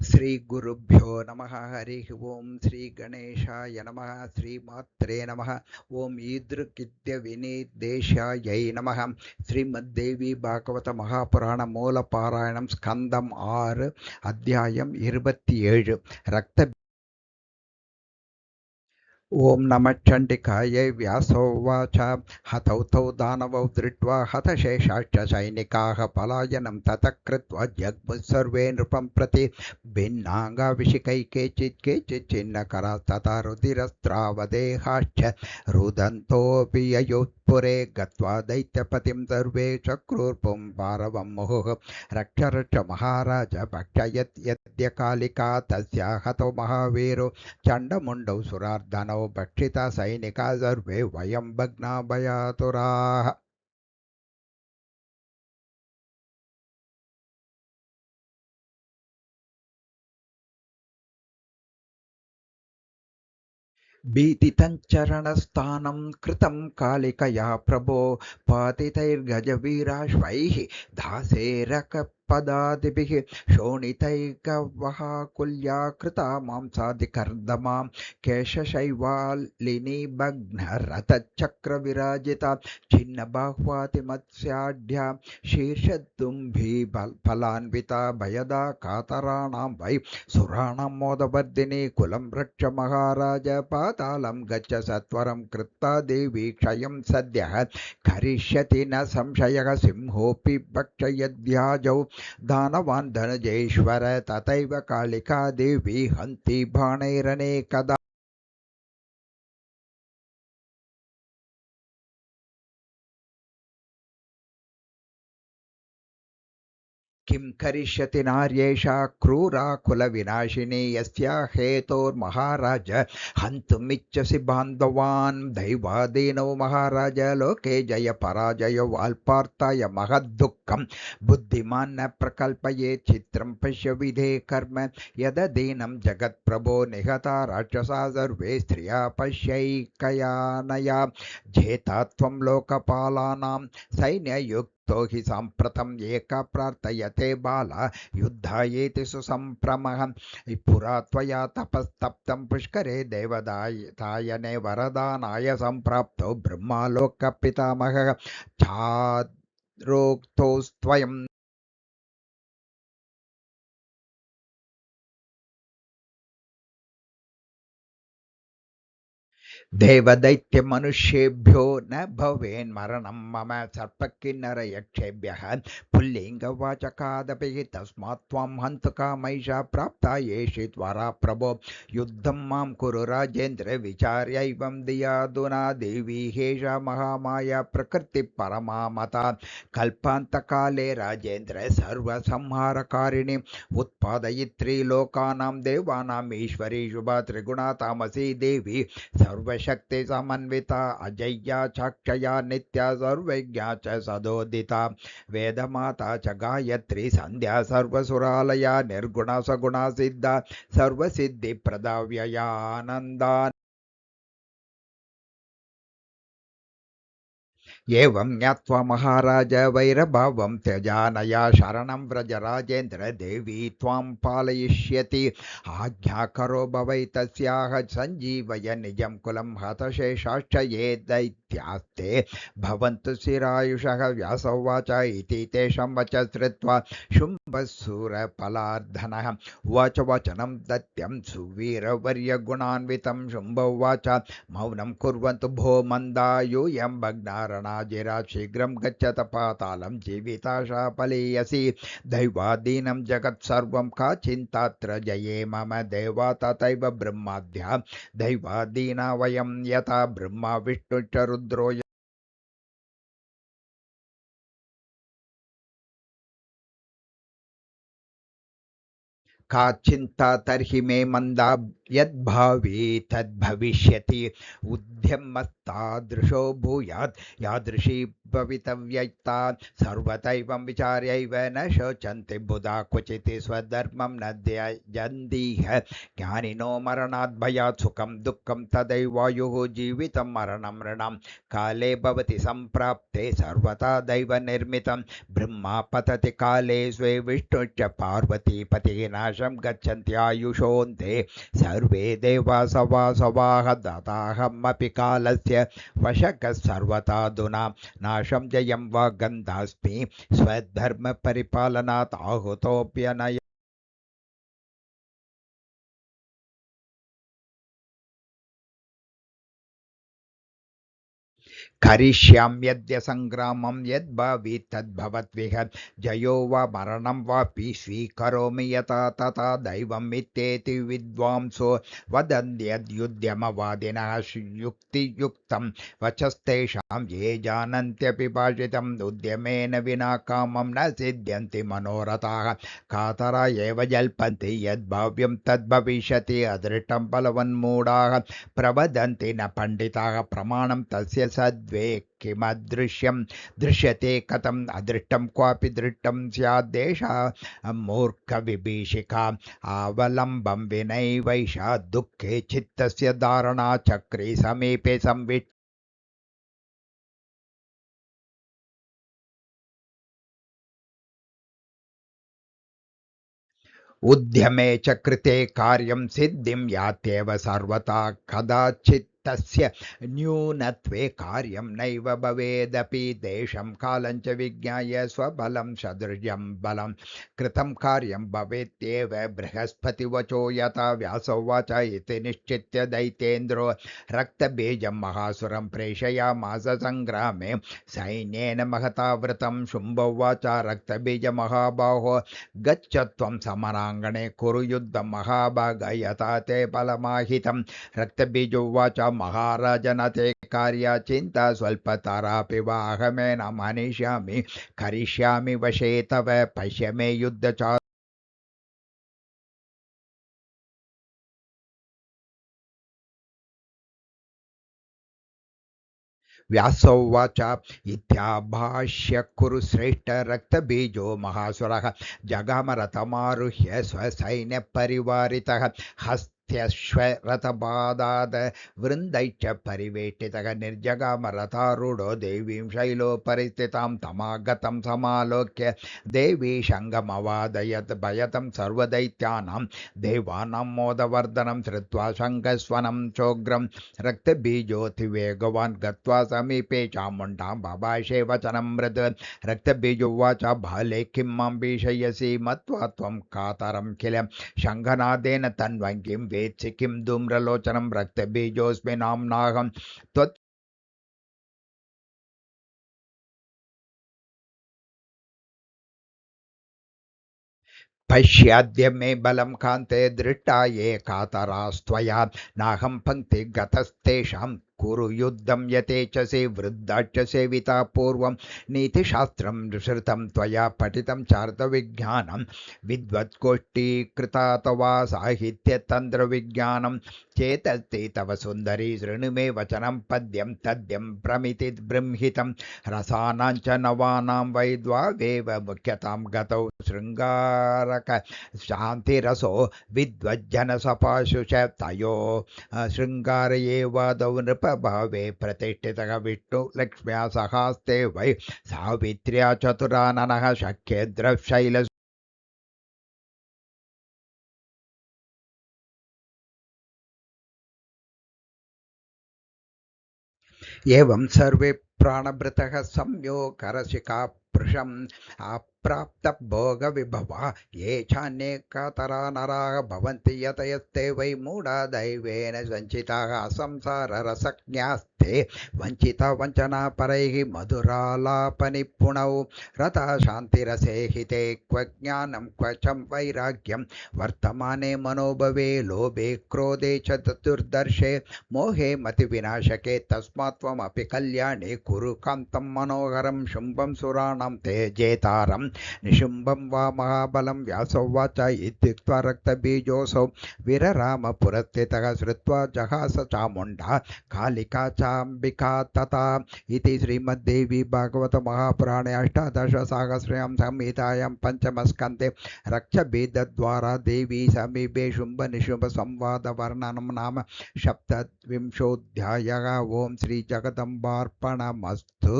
ಶ್ರೀ ಗುರುಭ್ಯೋ ನಮಃ. ಹರಿ ಓಂ. ಶ್ರೀ ಗಣೇಶಾಯ ನಮಃ. ಶ್ರೀಮಾತ್ರೇ ನಮಃ. ಓಂ ಈದೃಕ್ಕಿದ್ಯ ವಿನಿರ್ದೇಶಾಯೈ ನಮಃ. ಶ್ರೀಮದ್ದೇವಿ ಭಾಗವತ ಮಹಾಪುರಾಣ ಮೂಲ ಪಾರಾಯಣಂ ಸ್ಕಂದಂ 6 ಅಧ್ಯಾಯಂ 27 ರಕ್ತ. ಓಂ ನಮಃ ಚಂಡಿಕಾಯೈ. ವ್ಯಾಸೋವಾಚ. ಹತೌ ತೌ ದಾನವೌ ದೃष्ट्वा ಹತಶೇಷಾಶ್ಚ ಸೈನಿಕಾಃ ಪಲಾಯನಂ ತತಃ ಕೃತ್ವಾ ಜಗ್ಮುಃ ಸರ್ವೇ ನೃಪಂ ಪ್ರತಿ ಭಿನ್ನಾಂಗಾಭಿಷಿಕೈಃ ಕೇಚಿತ್ ಚಿನ್ನಕರಾಸ್ತಥಾ ರುಧಿರಸ್ರಾವದೇಹಾಶ್ಚ रुदन्तोऽपि ययोत्पुरे गत्वा दैत्यपतिं सर्वे चक्रुर्पुं पारवं मुहुः रक्ष महाराज भक्षयत् यद्य कालिका तस्या हतो महावीरो चण्डमुण्डौ सुरार्दनौ भक्षिता सैनिका सर्वे वयं भग्ना भयातुराः. भीतितञ्चरणस्थानं कृतं कालिकया प्रभो पातितैर्गजवीराश्वैः दासेरकपदादिभिः शोणितैकवहाकुल्या कृता मांसादिकर्दमां केशशैवालिनीभग्नरथचक्रविराजिता छिन्नबाह्वातिमत्स्याढ्या शीर्षदुम्भी फलान्विता भयदा कातराणां वै सुराणां मोदवर्धिनी कुलं रक्ष महाराज पातालं गच्छ सत्वरं कृत्वा देवी क्षयं सद्यः करिष्यति न संशयः सिंहोऽपि भक्षयद्याजौ दानवान् धनजेश्वर तथैव कालिका देवी हन्ति बाणैरनेकदा. किं करिष्यति नार्येषा क्रूरा कुलविनाशिनी यस्या हेतोर्महाराज हन्तुमिच्छसि बान्धवान् दैवादीनो महाराज लोके जय पराजयो अल्पार्थाय महद्दुःखं बुद्धिमान् न प्रकल्पयेत् चित्रं पश्य विधे कर्म यददीनं जगत्प्रभो निहता राक्षसा सर्वे स्त्रिया पश्यैकयानया जेता त्वं लोकपालानां सैन्ययुक् तो हि साम्प्रतम् एका प्रार्थयते बाला युद्धायेति सुसम्भ्रमः पुरा त्वया तपस्तप्तं पुष्करे देवदायने वरदानाय सम्प्राप्तो ब्रह्मालोकपितामहः चारोक्तोस्त्वयम् देवदैत्यमनुष्येभ्यो न भवेन्मरणं मम सर्पकिन्नरयक्षेभ्यः पुल्लिङ्गवाचकादपि तस्मात् त्वां हन्तुकामैषा प्राप्ता येषि त्वरा प्रभो युद्धं मां कुरु राजेन्द्र विचार्यैवं धियाधुना देवी हेषा महामाया प्रकृतिपरमा मता कल्पान्तकाले राजेन्द्र सर्वसंहारकारिणी उत्पादयित्री लोकानां देवानाम् ईश्वरी शुभा त्रिगुणा तामसी देवी सर्वशक्ति समन्विता अजय्या चाक्षया नित्या सर्वज्ञा च सदोदिता वेदमाता च गायत्री संध्या सर्वसुरालया निर्गुणा सगुणा सिद्धा सर्वसिद्धिप्रदा व्ययानन्दा. एवं ज्ञात्वा महाराज वैरभावं त्यजानया शरणं व्रज राजेन्द्र देवी त्वां पालयिष्यति आज्ञाकरो भवै तस्याः सञ्जीवय निजं कुलं हतशेषाश्च ये दैत्यास्ते भवन्तु शिरायुषः. व्यासोवाच इति तेषां वच श्रुत्वा शुम्भसूरफलार्धनः उवाच वचनं दत्यं सुवीरवर्यगुणान्वितं शुम्भोवाच मौनं कुर्वन्तु भो मन्दा यूयं भग्नारणाजिरा शीघ्रं गच्छत पातालं जीविताशा पलीयसि दैवादीनं जगत्सर्वं का चिन्तात्र जये मम देवा तथैव ब्रह्माद्या दैवादीना वयं यथा ब्रह्मा विष्णुश्च रुद्रो का चिंता तर्हि मे मंदा यद्भावी तद्भविष्यति उद्यमस्त तादृशो भूयात् यादृशी भवितव्यता सर्वदैवं विचार्यैव न शोचन्ति बुधा क्वचित् स्वधर्मं न त्यजन्तीह ज्ञानिनो मरणात् भयात् सुखं दुःखं तदैवायुः जीवितं मरणं मृणं काले भवति सम्प्राप्ते सर्वथा दैव निर्मितं ब्रह्मा पतति काले स्वे विष्णुश्च पार्वती पतिः नाशं गच्छन्ति आयुषोऽन्ते सर्वे देवासवासवाः दताहमपि कालस्य वशकः सर्वथाधुना नाशं जयं वा गन्धास्मि स्वधर्मपरिपालनात् आहुतोऽप्यनय करिष्याम्यद्य संग्रामं यद्भावि तद्भवद्विह जयो वा मरणं वापि स्वीकरोमि यथा तथा दैवमित्येति विद्वांसो वदन्त्यद्युद्यमवादिनः युक्तियुक्तं वचस्तेषां ये जानन्त्यपि भाषितम् उद्यमेन विना कामं न सिद्ध्यन्ति मनोरथाः कातरा एव जल्पन्ति यद्भाव्यं तद्भविष्यति अदृष्टं बलवन्मूढाः प्रवदन्ति न पंडिताः प्रमाणं तस्य सद्वे किमदृश्यं दृश्यते कथम् अदृष्टं क्वापि दृष्टं स्याद्देशा मूर्खविभीषिका अवलम्बं विनैवैषा दुःखे चित्तस्य धारणा चक्रे समीपे संवित् उद्यमे च कृते कार्यं सिद्धिं यात्येव सर्वथा कदाचित् तस्य न्यूनत्वे कार्यं नैव भवेदपि देशं कालं च विज्ञाय स्वबलं सदृशं बलं कृतं कार्यं भवेत्येव बृहस्पतिवचो यथा व्यासोवाच इति निश्चित्य दैत्येन्द्रो रक्तबीजं महासुरं प्रेषयामास संग्रामे सैन्येन महतावृतं शुम्भोवाच रक्तबीजमहाबाहो गच्छ त्वं समराङ्गणे कुरु युद्धं महाभाग यथा ते बलमाहितं रक्तबीजोवाच महाराज न ते कार्या चिन्ता स्वल्पतरापि वाहमेन मनिष्यामि करिष्यामि वशे तव पश्य मे युद्धचार व्यासोवाच इत्याभाष्य कुरु श्रेष्ठ रक्तबीजो महासुरः जगामरथमारुह्य स्वसैन्यपरिवारितः हस्त्यश्वरथपादाद वृन्दैश्च परिवेष्टितः निर्जगामरथारूढो देवीं शैलोपरिस्थितां तमागतं समालोक्य देवी शङ्गमवादयत् भयतं सर्वदैत्यानां देवानां मोदवर्धनं श्रुत्वा शङ्खस्वनं चोग्रं रक्तबीजोऽतिवेगवान् गत्वा समीपे चामुण्डां बभाषे वचनं मृद रक्तबीजोवाच बाले किं मां भीषयसि मत्वा त्वं कातरं किल शङ्खनादेन तन्वङ्गिं वेत्सि किं धूम्रलोचनं रक्तबीजोऽस्मि नाम्नाहं त्वत् पश्याद्य मे बलं कान्ते दृष्टा ये कातरास्त्वया नाहं पङ्क्तिगतस्तेषां कुरु युद्धं यथेच्छसि वृद्धाच्च सेविता पूर्वं नीतिशास्त्रं श्रुतं त्वया पठितं चार्धविज्ञानं विद्वत्कोष्ठीकृता तवा साहित्यतन्त्रविज्ञानं चेतस्ति तव सुन्दरी शृणु मे वचनं पद्यं तद्यं प्रमिति बृंहितं रसानां च नवानां वै द्वावेव मुख्यतां गतौ शृङ्गारक शान्तिरसो विद्वज्जनसपाशु च तयो शृङ्गार एवादौ नृपभावे प्रतिष्ठितः विष्णुलक्ष्म्या सहास्ते वै सावित्र्या चतुराननः शक्यद्रशैल एवं सर्वे प्राणभृतः संयोगरसिका पृशम् अप्राप्त भोग विभवा ये चान्ये कातरा नराः भवन्ति यतयस्ते वै मूढा दैवेन वञ्चिताः संसाररसज्ञास्ते वञ्चिता वञ्चना परैः मधुरालापनिपुणौ रता शान्तिरसे हिते क्व ज्ञानं क्व च वैराग्यं वर्तमाने मनोभवे लोभे क्रोधे च चतुर्दर्शे मोहे मतिविनाशके तस्मात् त्वमपि कल्याणे कुरु कान्तं मनोहरं शुम्भं सुराणां तेजेतारं निशुम्भं वा महाबलं व्यासोवाच इत्युक्त्वा रक्तबीजोऽसौ विरराम पुरस्थितः श्रुत्वा जहास चामुण्डा कालिका चाम्बिका तथा इति श्रीमद्देवी भागवत महापुराणे अष्टादशसाहस्र्यां संहितायां पंचमस्कन्धे रक्षभेदद्वारा देवी समीपे शुम्भ निशुम्भ संवाद वर्णनं नाम सप्तविंशोऽध्यायः। ओं श्री जगदम्बार्पणमस्तु।